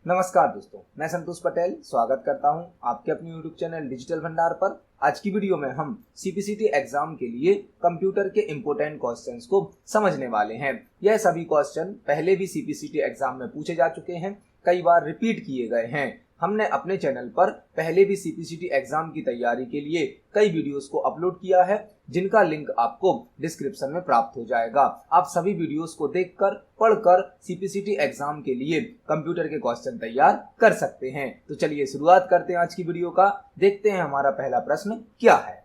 नमस्कार दोस्तों, मैं संतोष पटेल स्वागत करता हूं आपके अपने YouTube चैनल डिजिटल भंडार पर। आज की वीडियो में हम सीपीसीटी एग्जाम के लिए कंप्यूटर के इम्पोर्टेंट क्वेश्चंस को समझने वाले हैं। यह सभी क्वेश्चन पहले भी सीपीसीटी एग्जाम में पूछे जा चुके हैं, कई बार रिपीट किए गए हैं। हमने अपने चैनल पर पहले भी सीपीसीटी एग्जाम की तैयारी के लिए कई वीडियोस को अपलोड किया है, जिनका लिंक आपको डिस्क्रिप्शन में प्राप्त हो जाएगा। आप सभी वीडियोस को देखकर पढ़कर सीपीसीटी एग्जाम के लिए कंप्यूटर के क्वेश्चन तैयार कर सकते हैं। तो चलिए शुरुआत करते हैं आज की वीडियो का। देखते हैं हमारा पहला प्रश्न क्या है।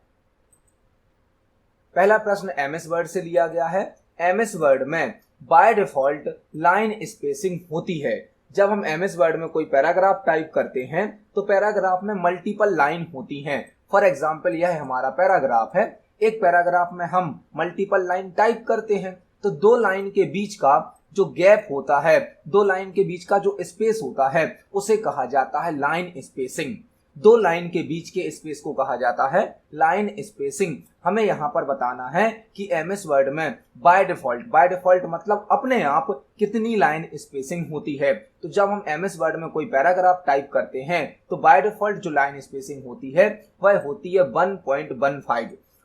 पहला प्रश्न एमएस वर्ड से लिया गया है। एमएस वर्ड में बाय डिफॉल्ट लाइन स्पेसिंग होती है। जब हम एमएस वर्ड में कोई पैराग्राफ टाइप करते हैं तो पैराग्राफ में मल्टीपल लाइन होती हैं। फॉर एग्जाम्पल यह हमारा पैराग्राफ है। एक पैराग्राफ में हम मल्टीपल लाइन टाइप करते हैं तो दो लाइन के बीच का जो गैप होता है, दो लाइन के बीच का जो स्पेस होता है, उसे कहा जाता है लाइन स्पेसिंग। दो लाइन के बीच के स्पेस को कहा जाता है लाइन स्पेसिंग। हमें यहाँ पर बताना है कि एमएस वर्ड में बाय डिफॉल्ट मतलब अपने आप कितनी लाइन स्पेसिंग होती है। तो जब हम एमएस वर्ड में कोई पैराग्राफ टाइप करते हैं तो बाय डिफॉल्ट जो लाइन स्पेसिंग होती है वह होती है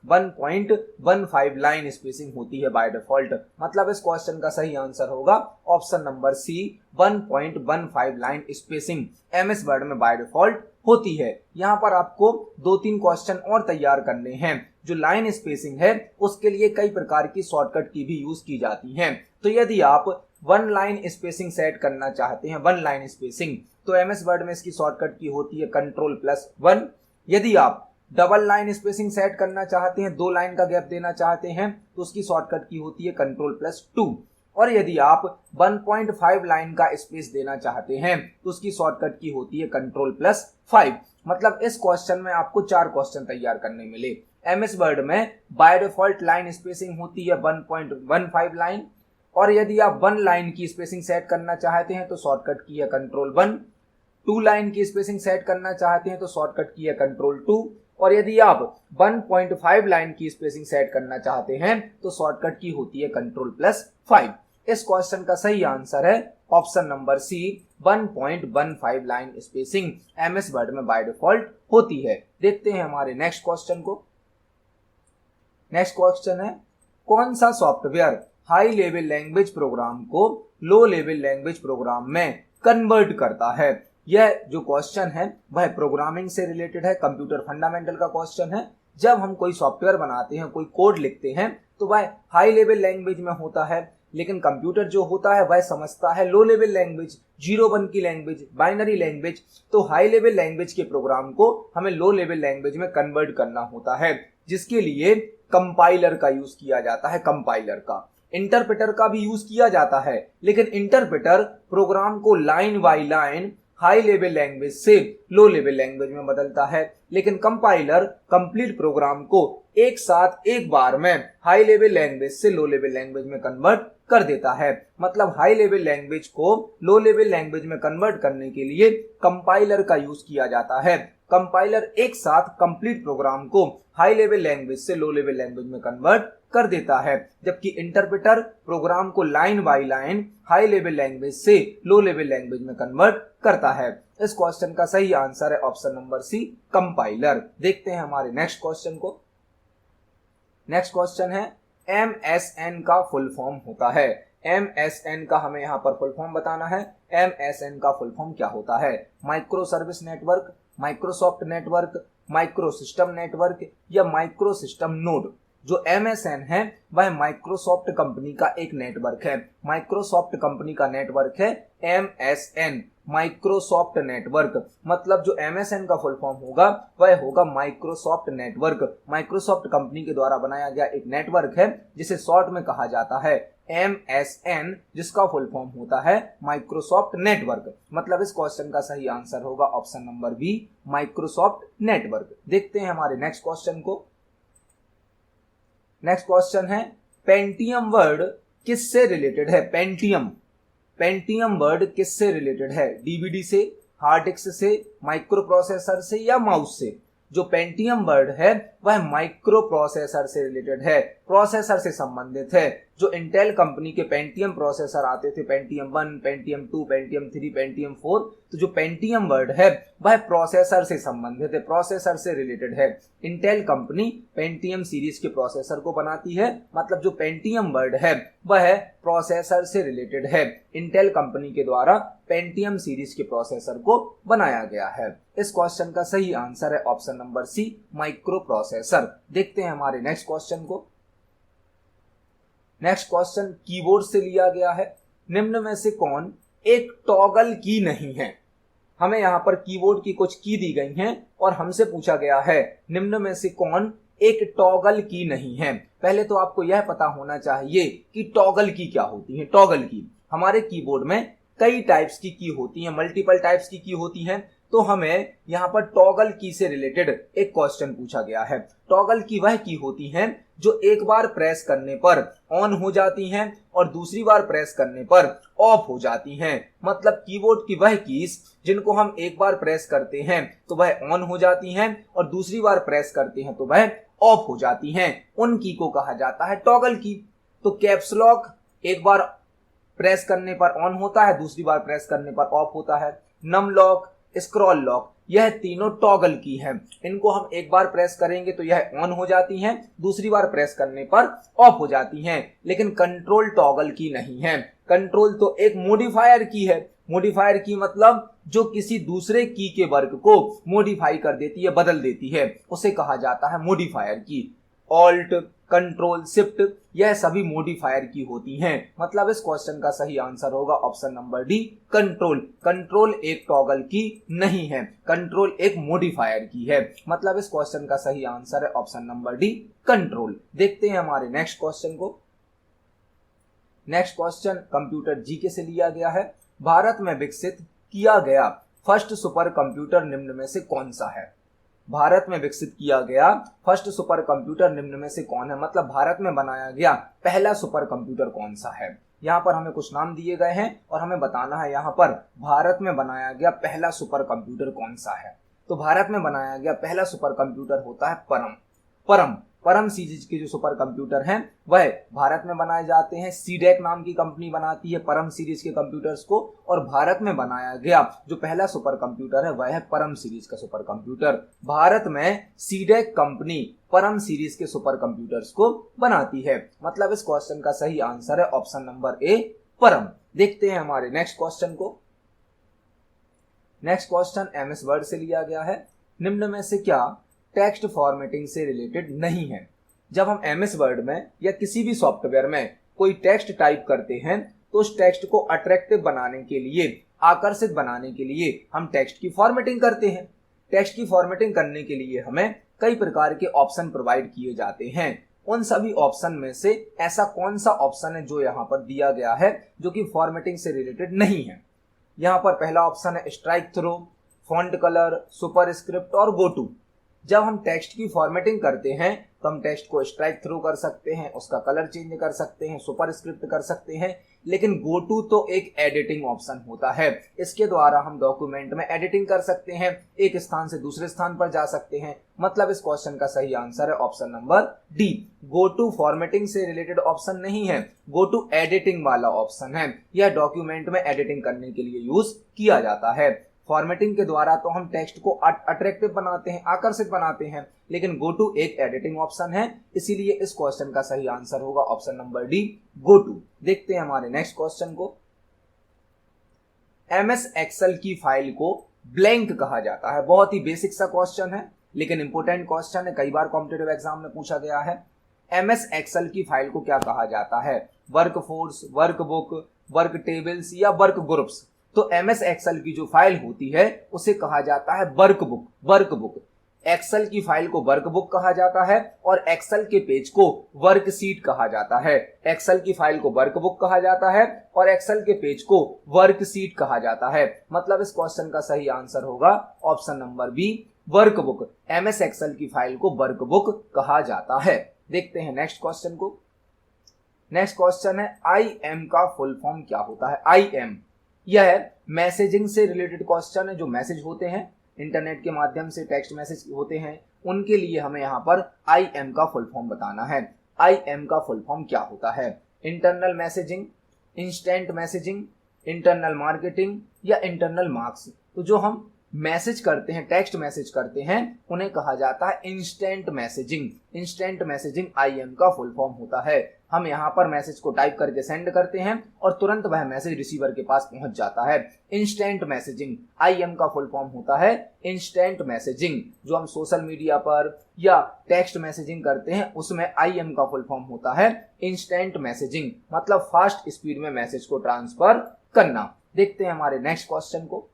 1.15 लाइन स्पेसिंग होती है बाय डिफॉल्ट। मतलब इस क्वेश्चन का सही आंसर होगा option number C, 1.15 line spacing MS Word में बाय डिफॉल्ट होती है। यहाँ पर आपको 2-3 क्वेश्चन और तैयार करने हैं। जो लाइन स्पेसिंग है उसके लिए कई प्रकार की शॉर्टकट की भी यूज की जाती हैं। तो यदि आप वन लाइन स्पेसिंग सेट करना चाहते हैं, वन लाइन स्पेसिंग, तो एमएस वर्ड में इसकी शॉर्टकट की होती है Ctrl+1। यदि आप डबल लाइन स्पेसिंग सेट करना चाहते हैं, दो लाइन का गैप देना चाहते हैं, तो उसकी शॉर्टकट की होती है Ctrl+2। और यदि आप 1.5 लाइन का स्पेस देना चाहते हैं तो उसकी शॉर्टकट की होती है Ctrl+5। मतलब इस क्वेश्चन में आपको 4 क्वेश्चन तैयार करने मिले। एमएस वर्ड में बाय डिफॉल्ट लाइन स्पेसिंग होती है 1.15 लाइन, और यदि आप 1 लाइन की स्पेसिंग सेट करना चाहते हैं तो शॉर्टकट की है Ctrl+1। 2 लाइन की स्पेसिंग सेट करना चाहते हैं तो शॉर्टकट की है Ctrl+2। और यदि आप 1.5 लाइन की स्पेसिंग सेट करना चाहते हैं तो शॉर्टकट की होती है Ctrl+5। इस क्वेश्चन का सही आंसर है option number C, 1.15 line spacing MS Word में बाय डिफॉल्ट होती है। देखते हैं हमारे नेक्स्ट क्वेश्चन को। नेक्स्ट क्वेश्चन है, कौन सा software high level language program को लो लेवल लैंग्वेज प्रोग्राम में कन्वर्ट करता है। यह जो क्वेश्चन है वह प्रोग्रामिंग से रिलेटेड है, कंप्यूटर फंडामेंटल का क्वेश्चन है। जब हम कोई सॉफ्टवेयर बनाते हैं, कोई कोड लिखते हैं, तो वह हाई लेवल लैंग्वेज में होता है, लेकिन कंप्यूटर जो होता है वह समझता है लो लेवल लैंग्वेज, 0-1 की लैंग्वेज, बाइनरी लैंग्वेज। तो हाई लेवल लैंग्वेज के प्रोग्राम को हमें लो लेवल लैंग्वेज में कन्वर्ट करना होता है, जिसके लिए कंपाइलर का यूज किया जाता है। कंपाइलर का, इंटरप्रेटर का भी यूज किया जाता है, लेकिन इंटरप्रेटर प्रोग्राम को line by line high level language से लो लेवल लैंग्वेज में बदलता है, लेकिन कंपाइलर कंप्लीट प्रोग्राम को एक साथ एक बार में हाई लेवल लैंग्वेज से लो लेवल लैंग्वेज में कन्वर्ट कर देता है। मतलब हाई लेवल लैंग्वेज को लो लेवल लैंग्वेज में कन्वर्ट करने के लिए कंपाइलर का यूज किया जाता है। कंपाइलर एक साथ कंप्लीट प्रोग्राम को हाई लेवल लैंग्वेज से लो लेवल लैंग्वेज में कन्वर्ट कर देता है, जबकि इंटरप्रेटर प्रोग्राम को line by line high level language से लो लेवल लैंग्वेज में कन्वर्ट करता है। इस क्वेश्चन का सही आंसर है ऑप्शन नंबर सी, कंपाइलर। देखते हैं हमारे नेक्स्ट क्वेश्चन को। नेक्स्ट क्वेश्चन है, MSN का फुल फॉर्म होता है। MSN का हमें यहाँ पर फुल फॉर्म बताना है। MSN का फुल फॉर्म क्या होता है? Micro service network, Microsoft network, micro system network या माइक्रो सिस्टम नोड। जो MSN है वह माइक्रोसॉफ्ट कंपनी का एक नेटवर्क है। माइक्रोसॉफ्ट कंपनी का नेटवर्क है MSN, माइक्रोसॉफ्ट नेटवर्क। मतलब जो MSN का फुल फॉर्म होगा वह होगा माइक्रोसॉफ्ट नेटवर्क। माइक्रोसॉफ्ट कंपनी के द्वारा बनाया गया एक नेटवर्क है जिसे शॉर्ट में कहा जाता है MSN, जिसका फुल फॉर्म होता है माइक्रोसॉफ्ट नेटवर्क। मतलब इस क्वेश्चन का सही आंसर होगा option number B, Microsoft network. देखते हैं हमारे नेक्स्ट क्वेश्चन को। नेक्स्ट क्वेश्चन है, पेंटियम वर्ड किससे रिलेटेड है? पेंटियम वर्ड किससे रिलेटेड है? डीवीडी से, हार्ड डिस्क से, माइक्रो प्रोसेसर से या माउस से? जो पेंटियम वर्ड है वह माइक्रो प्रोसेसर से रिलेटेड है। प्रोसेसर से संबंधित है। जो इंटेल कंपनी के पेंटियम प्रोसेसर आते थे, पेंटियम 1, पेंटियम 2, पेंटियम 3, पेंटियम 4, तो जो पेंटियम वर्ड है वह प्रोसेसर से संबंधित है, प्रोसेसर से रिलेटेड है। इंटेल कंपनी पेंटियम सीरीज के प्रोसेसर को बनाती है, मतलब जो पेंटियम वर्ड है वह प्रोसेसर से रिलेटेड है। इंटेल कंपनी के द्वारा पेंटियम सीरीज के प्रोसेसर को बनाया गया है। इस क्वेश्चन का सही आंसर है option number C, microprocessor. देखते हैं हमारे नेक्स्ट क्वेश्चन को। नेक्स्ट क्वेश्चन कीबोर्ड से लिया गया है। निम्न में से कौन एक टॉगल की नहीं है? हमें यहाँ पर कीबोर्ड की कुछ की दी गई हैं और हमसे पूछा गया है निम्न में से कौन एक टॉगल की नहीं है। पहले तो आपको यह पता होना चाहिए कि टॉगल की क्या होती है। टॉगल की, हमारे कीबोर्ड में कई टाइप्स की होती हैं, मल्टीपल टाइप्स की होती हैं। तो हमें यहाँ पर टॉगल की से रिलेटेड एक क्वेश्चन पूछा गया है। टॉगल की वह की होती हैं जो एक बार प्रेस करने पर ऑन हो जाती हैं और दूसरी बार प्रेस करने पर ऑफ हो जाती हैं। मतलब कीबोर्ड की वह कीज जिनको हम एक बार प्रेस करते हैं तो वह ऑन हो जाती हैं और दूसरी बार प्रेस करते हैं तो वह ऑफ हो जाती हैं, उन की को कहा जाता है टॉगल की। तो कैप्स लॉक एक बार प्रेस करने पर ऑन होता है, दूसरी बार प्रेस करने पर ऑफ होता है। नम लॉक, स्क्रॉल लॉक, यह तीनों टॉगल की हैं। इनको हम एक बार प्रेस करेंगे तो यह ऑन हो जाती हैं, दूसरी बार प्रेस करने पर ऑफ हो जाती हैं। लेकिन कंट्रोल टॉगल की नहीं है। कंट्रोल तो एक मॉडिफायर की है। मॉडिफायर की मतलब जो किसी दूसरे की के वर्क को मॉडिफाई कर देती है, बदल देती है, उसे कहा जाता है मॉडिफायर की। ऑल्ट, कंट्रोल, शिफ्ट, यह सभी मॉडिफायर की होती हैं। मतलब इस क्वेश्चन का सही आंसर होगा option number D, control. Control एक टॉगल की नहीं है, कंट्रोल एक मॉडिफायर की है। मतलब इस क्वेश्चन का सही आंसर है ऑप्शन नंबर डी, कंट्रोल। देखते हैं हमारे नेक्स्ट क्वेश्चन को। नेक्स्ट क्वेश्चन कंप्यूटर जीके से लिया गया है। भारत में विकसित किया गया फर्स्ट सुपर कंप्यूटर निम्न में से कौन सा है? भारत में विकसित किया गया फर्स्ट सुपर कंप्यूटर निम्न में से कौन है? मतलब भारत में बनाया गया पहला सुपर कंप्यूटर कौन सा है? यहाँ पर हमें कुछ नाम दिए गए हैं और हमें बताना है यहाँ पर भारत में बनाया गया पहला सुपर कंप्यूटर कौन सा है। तो भारत में बनाया गया पहला सुपर कंप्यूटर होता है परम सीरीज के जो सुपर कंप्यूटर हैं वह भारत में बनाए जाते हैं। सीडेक नाम की कंपनी बनाती है परम सीरीज के कंप्यूटर्स को, और भारत में बनाया गया जो पहला सुपर कंप्यूटर है वह है परम सीरीज का सुपर कंप्यूटर। भारत में सीडेक कंपनी परम सीरीज के सुपर कंप्यूटर्स को बनाती है। मतलब इस क्वेश्चन का सही आंसर है ऑप्शन नंबर ए, परम। देखते हैं हमारे नेक्स्ट क्वेश्चन को। नेक्स्ट क्वेश्चन एमएस वर्ड से लिया गया है। निम्न में से क्या टेक्स्ट फॉर्मेटिंग से रिलेटेड नहीं है? जब हम एमएस वर्ड में या किसी भी सॉफ्टवेयर में कोई टेक्स्ट टाइप करते हैं तो उस टेक्स्ट को अट्रैक्टिव बनाने के लिए, आकर्षित बनाने के लिए हम टेक्स्ट की फॉर्मेटिंग करते हैं। टेक्स्ट की फॉर्मेटिंग करने के लिए हमें कई प्रकार के ऑप्शन प्रोवाइड किए जाते हैं। उन सभी ऑप्शन में से ऐसा कौन सा ऑप्शन है जो यहाँ पर दिया गया है जो कि फॉर्मेटिंग से रिलेटेड नहीं है? यहाँ पर पहला ऑप्शन है strike through, font colour, superscript और गो टू। जब हम टेक्स्ट की फॉर्मेटिंग करते हैं तो हम टेक्स्ट को स्ट्राइक थ्रू कर सकते हैं, उसका कलर चेंज कर सकते हैं, सुपरस्क्रिप्ट कर सकते हैं, लेकिन गो टू तो एक एडिटिंग ऑप्शन होता है। इसके द्वारा हम डॉक्यूमेंट में एडिटिंग कर सकते हैं, एक स्थान से दूसरे स्थान पर जा सकते हैं। मतलब इस क्वेश्चन का सही आंसर है option number D. Go to formatting से रिलेटेड ऑप्शन नहीं है, गो टू एडिटिंग वाला ऑप्शन है। यह डॉक्यूमेंट में एडिटिंग करने के लिए यूज किया जाता है। फॉर्मेटिंग के द्वारा तो हम टेक्स्ट को अट्रैक्टिव बनाते हैं, आकर्षित बनाते हैं, लेकिन गो टू एक एडिटिंग ऑप्शन है। इसीलिए इस क्वेश्चन का सही आंसर होगा option number D, go to. देखते हैं हमारे नेक्स्ट क्वेश्चन को। एमएस एक्सेल की फाइल को ब्लैंक कहा जाता है। बहुत ही बेसिक सा क्वेश्चन है लेकिन इंपोर्टेंट क्वेश्चन है, कई बार कॉम्पिटिटिव एग्जाम में पूछा गया है। एमएस एक्सेल की फाइल को क्या कहा जाता है? Work force, work book, work tables या वर्क ग्रुप्स? तो एमएस एक्सेल की जो फाइल होती है उसे कहा जाता है वर्कबुक। वर्कबुक, एक्सेल की फाइल को वर्कबुक कहा जाता है और एक्सेल के पेज को वर्कशीट कहा जाता है। एक्सेल की फाइल को वर्कबुक कहा जाता है और एक्सेल के पेज को वर्कशीट कहा जाता है। मतलब इस क्वेश्चन का सही आंसर होगा option number B, workbook. MS Excel की फाइल को वर्कबुक कहा जाता है। देखते हैं नेक्स्ट क्वेश्चन को। नेक्स्ट क्वेश्चन है IM का फुल फॉर्म क्या होता है? IM, यह मैसेजिंग से रिलेटेड क्वेश्चन है। जो मैसेज होते हैं इंटरनेट के माध्यम से, टेक्स्ट मैसेज होते हैं, उनके लिए हमें यहाँ पर IM का फुल फॉर्म बताना है। IM का फुल फॉर्म क्या होता है? Internal messaging, instant messaging, internal marketing या इंटरनल मार्क्स। तो जो हम मैसेज करते हैं, टेक्स्ट मैसेज करते हैं, उन्हें कहा जाता है instant messaging. Instant messaging IM का फुल फॉर्म होता है। हम यहाँ पर मैसेज को टाइप करके सेंड करते हैं और तुरंत वह मैसेज रिसीवर के पास पहुंच जाता है। इंस्टेंट मैसेजिंग IM का फुल फॉर्म होता है इंस्टेंट मैसेजिंग। जो हम सोशल मीडिया पर या टेक्स्ट मैसेजिंग करते हैं उसमें IM का फुल फॉर्म होता है इंस्टेंट मैसेजिंग, मतलब फास्ट स्पीड में मैसेज को ट्रांसफर करना। देखते हैं हमारे नेक्स्ट क्वेश्चन को।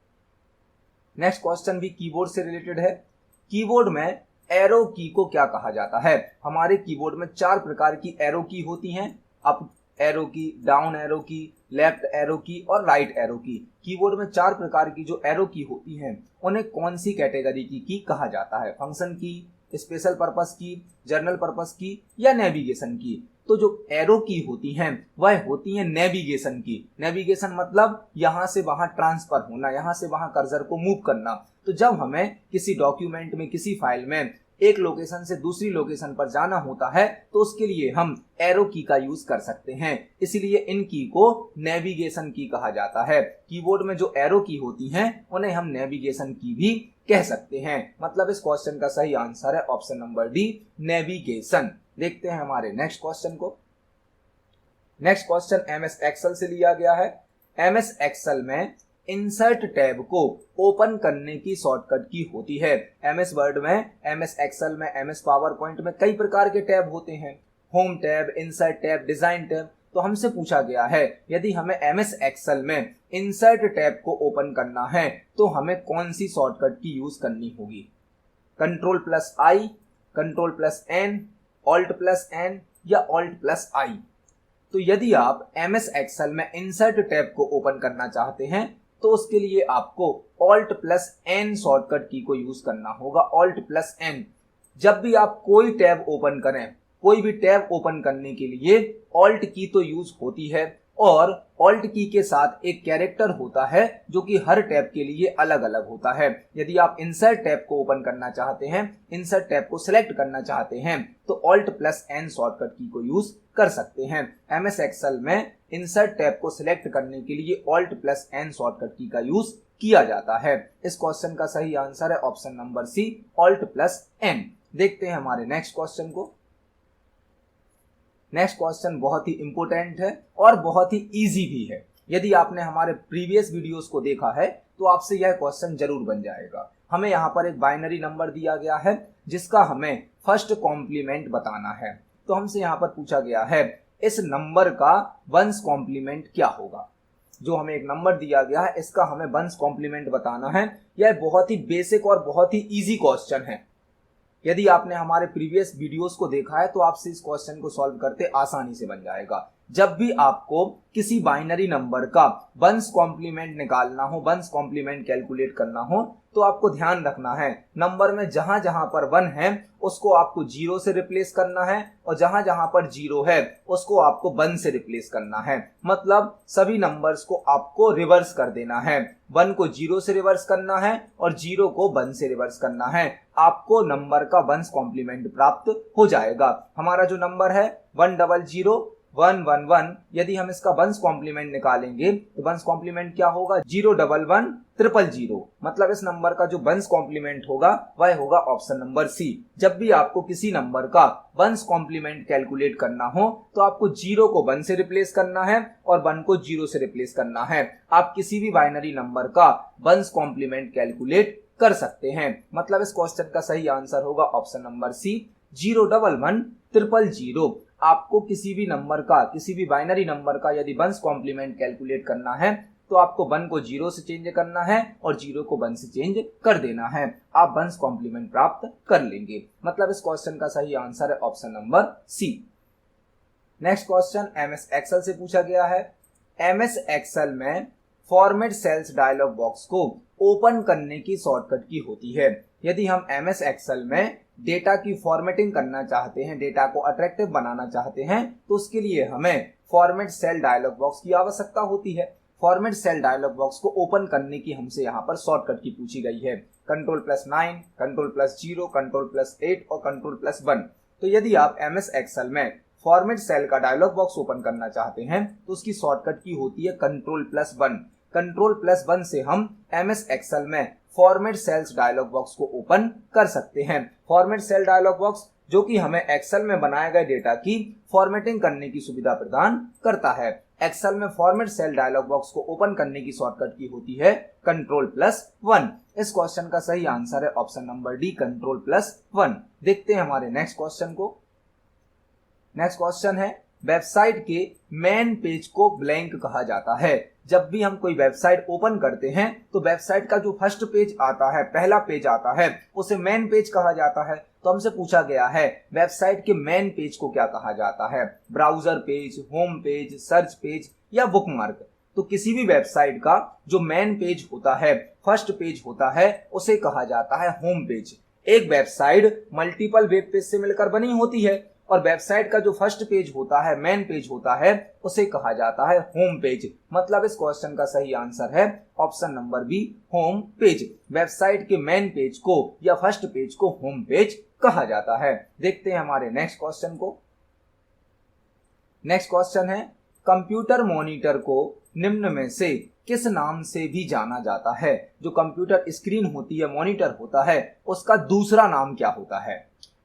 नेक्स्ट क्वेश्चन भी कीबोर्ड से रिलेटेड है। कीबोर्ड में एरो की को क्या कहा जाता है? हमारे कीबोर्ड में 4 प्रकार की एरो की होती हैं, अप एरो की, डाउन एरो की, लेफ्ट एरो की और राइट एरो की। कीबोर्ड में 4 प्रकार की जो एरो की होती हैं उन्हें कौन सी कैटेगरी की कहा जाता है? फंक्शन की, स्पेशल पर्पस की, जर्नल पर्पस की या नेविगेशन की? तो जो एरो की होती हैं वह होती हैं नेविगेशन की। नेविगेशन मतलब यहां से वहां ट्रांसफर होना, यहां से वहां कर्सर को मूव करना। तो जब हमें किसी डॉक्यूमेंट में, किसी फाइल में एक लोकेशन से दूसरी लोकेशन पर जाना होता है तो उसके लिए हम एरो की का यूज कर सकते हैं, इसलिए इन की को नेविगेशन की कहा जाता है। कीबोर्ड में जो एरो की होती हैं उन्हें हम नेविगेशन की भी कह सकते हैं। मतलब इस क्वेश्चन का सही आंसर है ऑप्शन नंबर डी, नेविगेशन। देखते हैं हमारे नेक्स्ट क्वेश्चन को। नेक्स्ट क्वेश्चन MS एक्सेल से लिया गया है। MS एक्सेल में इंसर्ट टैब को ओपन करने की शॉर्टकट की होती है। MS वर्ड में, MS एक्सेल में, MS पावर पॉइंट में कई प्रकार के टैब होते हैं, home tab, insert tab, design tab. तो हमसे पूछा गया है यदि हमें MS एक्सेल में इंसर्ट टैब को ओपन करना है तो हमें कौन सी शॉर्टकट की यूज करनी होगी? Ctrl+I, Ctrl+N, Alt+N या Alt+I। तो यदि आप MS एक्सेल में इंसर्ट टैब को ओपन करना चाहते हैं तो उसके लिए आपको Alt+N शॉर्टकट की को यूज करना होगा। Alt+N। जब भी आप कोई टैब ओपन करें, कोई भी टैब ओपन करने के लिए Alt की तो यूज होती है और Alt की के साथ एक कैरेक्टर होता है जो कि हर टैब के लिए अलग अलग होता है। यदि आप इंसर्ट टैब को ओपन करना चाहते हैं, इंसर्ट टैब को सिलेक्ट करना चाहते हैं तो Alt+N शॉर्टकट की को यूज कर सकते हैं। MS एक्सेल में इंसर्ट टैब को सिलेक्ट करने के लिए Alt+N शॉर्टकट की का यूज किया जाता है। इस क्वेश्चन का सही आंसर है ऑप्शन नंबर सी, Alt+N। देखते हैं हमारे नेक्स्ट क्वेश्चन को। नेक्स्ट क्वेश्चन बहुत ही इंपॉर्टेंट है और बहुत ही इजी भी है। यदि आपने हमारे प्रीवियस वीडियोस को देखा है तो आपसे यह क्वेश्चन जरूर बन जाएगा। हमें यहाँ पर एक बाइनरी नंबर दिया गया है जिसका हमें फर्स्ट कॉम्प्लीमेंट बताना है। तो हमसे यहाँ पर पूछा गया है इस नंबर का वंश कॉम्प्लीमेंट क्या होगा? जो हमें एक नंबर दिया गया है इसका हमें वंश कॉम्प्लीमेंट बताना है। यह बहुत ही बेसिक और बहुत ही इजी क्वेश्चन है। यदि आपने हमारे प्रीवियस वीडियोस को देखा है तो आपसे इस क्वेश्चन को सॉल्व करते आसानी से बन जाएगा। जब भी आपको किसी बाइनरी नंबर का वंश कॉम्प्लीमेंट निकालना हो, वंश कॉम्प्लीमेंट कैलकुलेट करना हो, तो आपको ध्यान रखना है नंबर में जहां जहां पर 1 है उसको आपको 0 से रिप्लेस करना है और जहां जहां पर 0 है उसको आपको 1 से रिप्लेस करना है। मतलब सभी नंबर्स को आपको रिवर्स कर देना है। 1 को 0 से रिवर्स करना है और 0 को 1 से रिवर्स करना है। आपको नंबर का वंश कॉम्प्लीमेंट प्राप्त हो जाएगा। हमारा जो नंबर है 1000111, यदि हम इसका वंश कॉम्प्लीमेंट निकालेंगे तो वंश कॉम्प्लीमेंट क्या होगा? 0110000। मतलब इस नंबर का जो वंश कॉम्प्लीमेंट होगा वह होगा ऑप्शन नंबर सी। जब भी आपको किसी नंबर का वंश कॉम्प्लीमेंट कैलकुलेट करना हो तो आपको 0 को 1 से रिप्लेस करना है और 1 को 0 से रिप्लेस करना है। आप किसी भी बाइनरी नंबर का वंश कॉम्प्लीमेंट कैलकुलेट कर सकते हैं। मतलब इस क्वेश्चन का सही आंसर होगा ऑप्शन नंबर सी, 0110000। आपको किसी भी नंबर का, किसी भी बाइनरी नंबर का यदि वंश कॉम्प्लीमेंट कैलकुलेट करना है तो आपको 1 को 0 से चेंज करना है और 0 को 1 से चेंज कर देना है। आप वंश कॉम्प्लीमेंट प्राप्त कर लेंगे। मतलब इस क्वेश्चन का सही आंसर है option number C. Next question MS Excel से पूछा गया है। MS एक्सेल में फॉर्मेट सेल्स डायलॉग बॉक्स को ओपन करने की शॉर्टकट की होती है। यदि हम MS एक्सेल में डेटा की फॉर्मेटिंग करना चाहते हैं, डेटा को अट्रैक्टिव बनाना चाहते हैं, तो उसके लिए हमें फॉर्मेट सेल डायलॉग बॉक्स की आवश्यकता होती है। फॉर्मेट सेल डायलॉग बॉक्स को ओपन करने की हमसे यहाँ पर शॉर्टकट की पूछी गई है। Ctrl+9, Ctrl+0, Ctrl+8 और Ctrl+1। तो यदि आप MS एक्सेल में फॉर्मेट सेल का डायलॉग बॉक्स ओपन करना चाहते हैं तो उसकी शॉर्टकट की होती है Ctrl+1। Ctrl+1 से हम MS एक्सेल में फॉर्मेट सेल्स डायलॉग बॉक्स को ओपन कर सकते हैं। फॉर्मेट सेल डायलॉग बॉक्स जो कि हमें एक्सेल में बनाए गए डेटा की फॉर्मेटिंग करने की सुविधा प्रदान करता है। एक्सेल में फॉर्मेट सेल डायलॉग बॉक्स को ओपन करने की शॉर्टकट की होती है Ctrl+1। इस क्वेश्चन का सही आंसर है ऑप्शन नंबर डी, Ctrl+1। देखते हैं हमारे नेक्स्ट क्वेश्चन को। नेक्स्ट क्वेश्चन है, वेबसाइट के मेन पेज को ब्लैंक कहा जाता है। जब भी हम कोई वेबसाइट ओपन करते हैं तो वेबसाइट का जो फर्स्ट पेज आता है, पहला पेज आता है, उसे मेन पेज कहा जाता है। तो हमसे पूछा गया है वेबसाइट के मेन पेज को क्या कहा जाता है, browser page, home page, search page या बुकमार्क। तो किसी भी वेबसाइट का जो मेन पेज होता है, फर्स्ट पेज होता है, उसे कहा जाता है होम पेज। एक वेबसाइट मल्टीपल वेब पेज से मिलकर बनी होती है और वेबसाइट का जो फर्स्ट पेज होता है, मेन पेज होता है, उसे कहा जाता है होम पेज। मतलब इस क्वेश्चन का सही आंसर है option number B, home page. Website के मेन पेज को या फर्स्ट पेज को होम पेज कहा जाता है। देखते हैं हमारे नेक्स्ट क्वेश्चन को। नेक्स्ट क्वेश्चन है, कंप्यूटर मॉनिटर को निम्न में से किस नाम से भी जाना जाता है। जो कंप्यूटर स्क्रीन होती है, मॉनिटर होता है, उसका दूसरा नाम क्या होता है।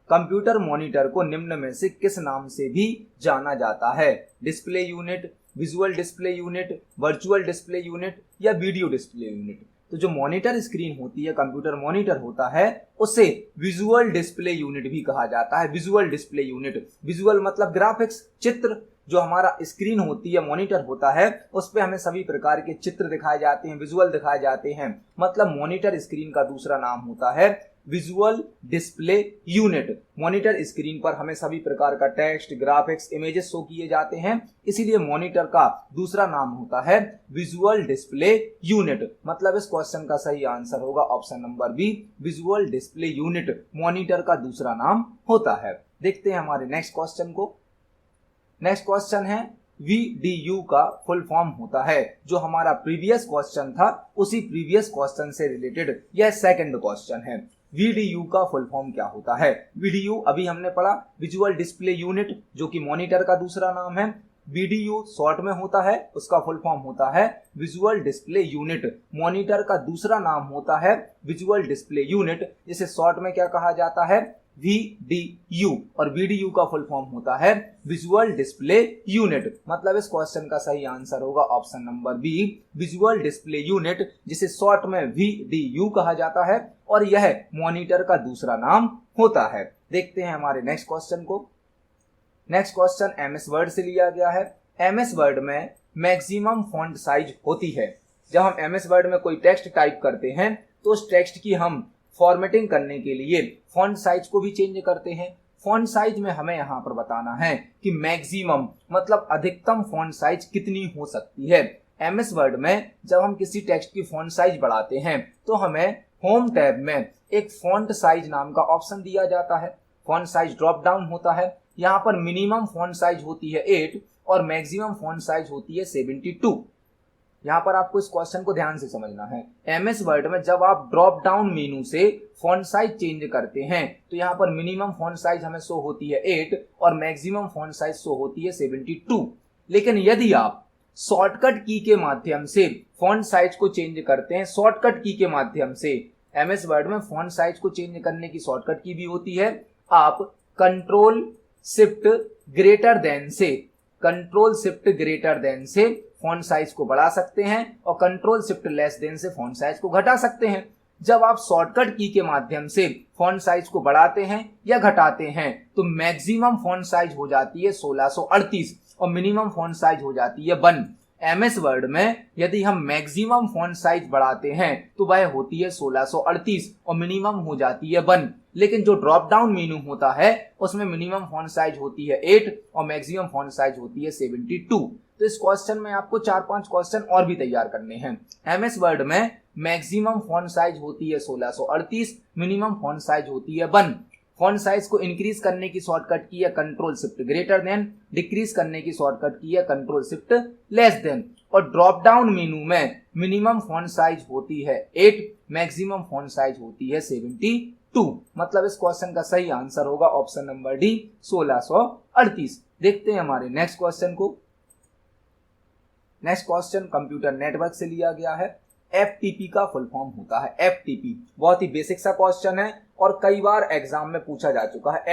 कंप्यूटर मॉनिटर को निम्न में से किस नाम से भी जाना जाता है, display unit, visual display unit, virtual display unit या वीडियो डिस्प्ले यूनिट। तो जो मॉनिटर स्क्रीन होती है, कंप्यूटर मॉनिटर होता है, उसे विजुअल डिस्प्ले यूनिट भी कहा जाता है। विजुअल डिस्प्ले यूनिट, विजुअल मतलब ग्राफिक्स, चित्र। जो हमारा स्क्रीन होती है, मॉनिटर होता है, उस पे हमें सभी प्रकार के चित्र दिखाए जाते हैं, विजुअल दिखाए जाते हैं। मतलब मॉनिटर स्क्रीन का दूसरा नाम होता है visual display unit. Monitor screen पर हमें सभी प्रकार का टेक्स्ट, ग्राफिक्स, इमेजेस शो किए जाते हैं, इसीलिए मॉनिटर का दूसरा नाम होता है विजुअल डिस्प्ले यूनिट। मतलब इस क्वेश्चन का सही आंसर होगा option number B, visual display unit monitor का दूसरा नाम होता है। देखते हैं हमारे नेक्स्ट क्वेश्चन को। नेक्स्ट क्वेश्चन है, VDU का फुल फॉर्म होता है। जो हमारा प्रीवियस क्वेश्चन था उसी प्रीवियस क्वेश्चन से रिलेटेड यह सेकंड क्वेश्चन है। VDU का फुल फॉर्म क्या होता है। VDU अभी हमने पढ़ा, विजुअल डिस्प्ले यूनिट, जो कि मॉनिटर का दूसरा नाम है। VDU शॉर्ट में होता है, उसका फुल फॉर्म होता है विजुअल डिस्प्ले यूनिट। मॉनिटर का दूसरा नाम होता है विजुअल डिस्प्ले यूनिट, जिसे शॉर्ट में क्या कहा जाता है, VDU। और VDU का फुल फॉर्म होता है विजुअल डिस्प्ले यूनिट। मतलब इस क्वेश्चन का सही आंसर होगा option number B, visual display unit, जिसे शॉर्ट में VDU कहा जाता है और यह मॉनिटर का दूसरा नाम होता है। देखते हैं हमारे नेक्स्ट क्वेश्चन को। नेक्स्ट क्वेश्चन MS वर्ड से लिया गया है। MS वर्ड में मैक्सिमम फॉन्ट साइज होती है। जब हम MS वर्ड में कोई टेक्स्ट टाइप करते हैं तो उस टेक्स्ट की हम फॉर्मेटिंग करने के लिए फॉन्ट साइज को भी चेंज करते हैं। फॉन्ट साइज में हमें यहाँ पर बताना है कि मैक्सिमम मतलब अधिकतम फॉन्ट साइज कितनी हो सकती है। MS वर्ड में जब हम किसी टेक्स्ट की फॉन्ट साइज बढ़ाते हैं तो हमें होम टैब में एक फॉन्ट साइज नाम का ऑप्शन दिया जाता है। फॉन्ट साइज ड्रॉप डाउन होता है। यहाँ पर मिनिमम फॉन्ट साइज होती है 8 और मैक्सिमम फॉन्ट साइज होती है 72। यहाँ पर आपको इस क्वेश्चन को ध्यान से समझना है। MS वर्ड में जब आप ड्रॉप डाउन मेनू से फॉन्ट साइज चेंज करते हैं तो यहाँ पर मिनिमम फॉन्ट साइज हमें शो होती है 8 और मैक्सिमम फॉन्ट साइज शो होती है 72। लेकिन यदि आप शॉर्टकट की के माध्यम से फॉन्ट साइज को चेंज करते हैं, शॉर्टकट की के माध्यम से, MS वर्ड में फॉन्ट साइज को चेंज करने की शॉर्टकट की भी होती है। आप कंट्रोल शिफ्ट ग्रेटर देन से फॉन्ट साइज को बढ़ा सकते हैं और कंट्रोल शिफ्ट लेस देन से फॉन्ट साइज को घटा सकते हैं। जब आप शॉर्टकट की के माध्यम से फॉन्ट साइज को बढ़ाते हैं या घटाते हैं तो मैक्सिमम फॉन्ट साइज हो जाती है 1638 और मिनिमम फॉन्ट साइज हो जाती है 1। MS वर्ड में यदि हम मैक्सिमम फॉन्ट साइज बढ़ाते हैं तो वह होती है 1638 और मिनिमम हो जाती है 1। लेकिन जो ड्रॉप डाउन मेनू होता है उसमें मिनिमम फॉन्ट साइज होती है 8 और मैक्सिमम फॉन्ट साइज होती है 72। तो इस क्वेश्चन में आपको 4-5 क्वेश्चन और भी तैयार करने हैं। MS वर्ड में मैक्सिमम फॉन्ट साइज होती है 1638, मिनिमम फॉन्ट साइज होती है 1। फॉन्ट साइज को इंक्रीज करने की शॉर्टकट की है control shift greater than, decrease करने की शॉर्टकट की है कंट्रोल शिफ्ट लेस देन। और ड्रॉप डाउन मेनू में मिनिमम फॉन्ट साइज होती है 8, मैक्सिमम फॉन्ट साइज होती है 72। 2। मतलब इस क्वेश्चन का सही आंसर होगा ऑप्शन नंबर डी 1638। देखते हैं हमारे नेक्स्ट क्वेश्चन को। नेक्स्ट क्वेश्चन कंप्यूटर नेटवर्क से लिया गया है। एफटीपी का फुल फॉर्म होता है एफटीपी। बहुत ही बेसिक सा क्वेश्चन है और कई बार एग्जाम में पूछा जा चुका है।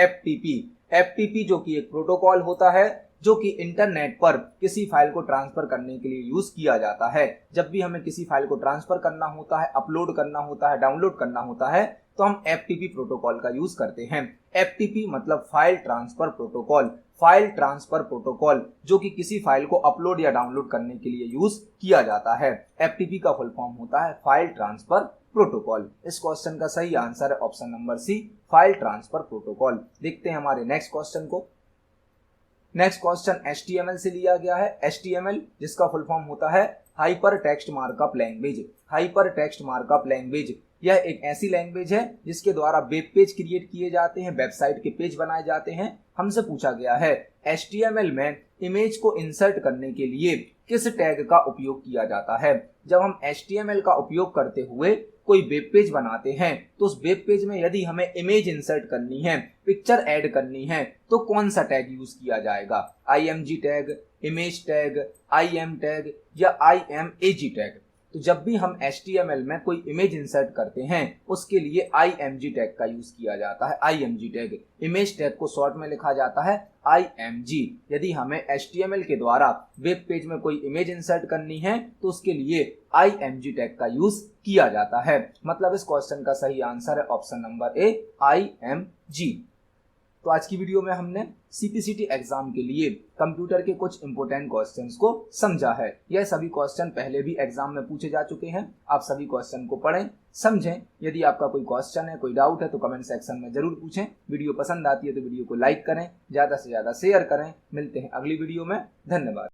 एफटीपी जो कि एक प्रोटोकॉल होता है जो कि इंटरनेट पर किसी फाइल को ट्रांसफर करने के लिए यूज किया जाता है। जब भी हमें किसी फाइल को ट्रांसफर करना होता है, अपलोड करना होता है, डाउनलोड करना होता है, तो हम एफटीपी प्रोटोकॉल का यूज करते हैं। एफटीपी मतलब file transfer protocol. File transfer protocol जो कि किसी फाइल को अपलोड या डाउनलोड करने के लिए यूज किया जाता है। एफटीपी का फुल फॉर्म होता है फाइल ट्रांसफर प्रोटोकॉल। इस क्वेश्चन का सही आंसर है option number C file transfer protocol. देखते हैं हमारे नेक्स्ट क्वेश्चन को। नेक्स्ट क्वेश्चन HTML से लिया गया है। HTML जिसका फुल फॉर्म होता है hyper text markup language. Hyper text markup language यह एक ऐसी लैंग्वेज है जिसके द्वारा वेब पेज क्रिएट किए जाते हैं, वेबसाइट के पेज बनाए जाते हैं। हमसे पूछा गया है HTML में इमेज को इंसर्ट करने के लिए किस टैग का उपयोग किया जाता है। जब हम HTML का उपयोग करते हुए कोई वेब पेज बनाते हैं तो उस वेब पेज में यदि हमें इमेज इंसर्ट करनी है, पिक्चर ऐड करनी है, तो कौन सा टैग यूज किया जाएगा? IMG tag, image tag, IM tag या IMAG टैग। तो जब भी हम HTML में कोई इमेज इंसर्ट करते हैं उसके लिए IMG टैग का यूज किया जाता है। IMG टैग, इमेज टैग को शॉर्ट में लिखा जाता है IMG। यदि हमें HTML के द्वारा वेब पेज में कोई इमेज इंसर्ट करनी है तो उसके लिए IMG टैग का यूज किया जाता है। मतलब इस क्वेश्चन का सही आंसर है ऑप्शन नंबर ए IMG। तो आज की वीडियो में हमने CPCT एग्जाम के लिए कंप्यूटर के कुछ इंपोर्टेंट क्वेश्चंस को समझा है। यह सभी क्वेश्चन पहले भी एग्जाम में पूछे जा चुके हैं। आप सभी क्वेश्चन को पढ़ें, समझें। यदि आपका कोई क्वेश्चन है, कोई डाउट है तो कमेंट सेक्शन में जरूर पूछें। वीडियो पसंद आती है तो वीडियो को लाइक करें, ज्यादा से ज्यादा शेयर करें। मिलते हैं अगली वीडियो में। धन्यवाद।